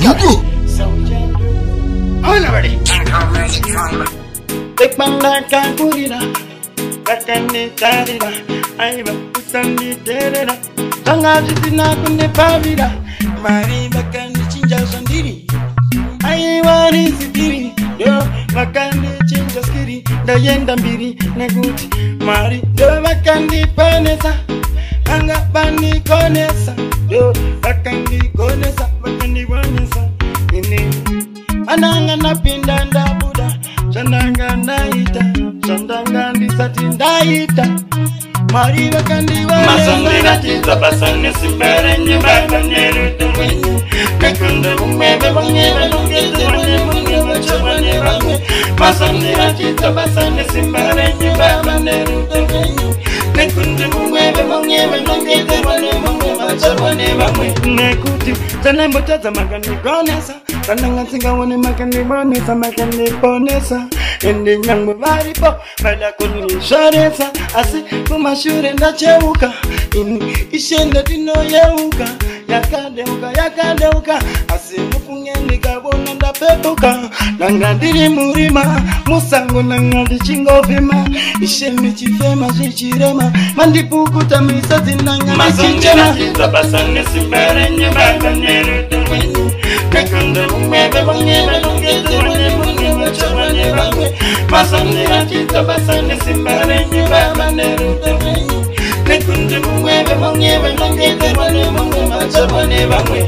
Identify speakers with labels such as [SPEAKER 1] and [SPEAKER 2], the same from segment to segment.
[SPEAKER 1] gitu.
[SPEAKER 2] Mana bari? Tek mandaka kurira, kakani tarira, aiba utandi terera, tangaji tinakunde pavira, mari bakandi chinja sandiri, aiwari sikiri, yo bakandi chinja skiri, dayenda mbiri neguti, mari yo bakandi panesa, anga bani konesa, yo bakandi konesa, bakandi wanesa, ini ananga napinda ndabuda. Sandanga naita, sandanga ndisati ndaita. Mariva kandiwa masandira tita basane simbere nyumba neruto wenyu. Nekunda umebe bongebe nongete wane mungebe chobane bangwe. Masandira tita basane simbere nyumba neruto wenyu. Nekunda umebe bongebe nongete wane mungebe chobane bangwe. Nekuti zanembo taza magani konesa. Kananga singa wane magani bonesa magani bonesa. Ende nyangwe varipo bala kuni sharesa asi kumashure ndacheuka ini ishende dino yeuka yakadeuka asi mufunge nikabona ndapepuka nanga ndiri murima musango nanga ndichingovima ishemi chifema chichirema mandipukuta misati nanga
[SPEAKER 3] masonjera chitabasane simbere nyumba neruto wenyu nekunda umebe bongebe nongete wane mungebe chobane bangwe masandira chitabasane simbere nyumba neruto wenyu nekunda umebe bongebe nongete wane mungebe chobane bangwe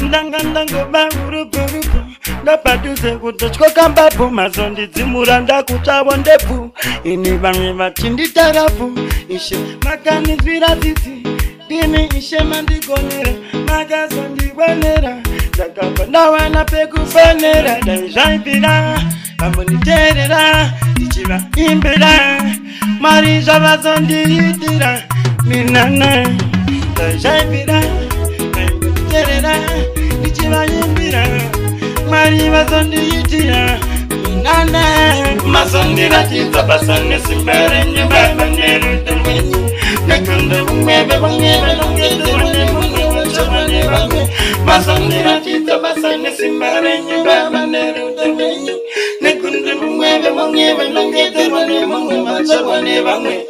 [SPEAKER 2] ndango barururupu ndapaduze kutochko kambapo mazondi dzimuranda kutawo ndepu ini vamwe vachinditarafu ishe makanizvira tsitsi dini ishe mandigonera makazondibonera ndakabva ndawana pekufanera dai zvaibvira vamuniterera ndichivaimbira mari zvavazondiitira minana dai zvaibvira vamuniterera ndichivaimbira mari vazondiitira minana
[SPEAKER 3] masandira chitabasane simbere nyumba neruto wenyu nekunda umebe bongebe nongete wane mungebe chobane bangwe masandira chitabasane simbere nyumba neruto wenyu nekunda umebe bongebe nongete wane mungebe chobane bangwe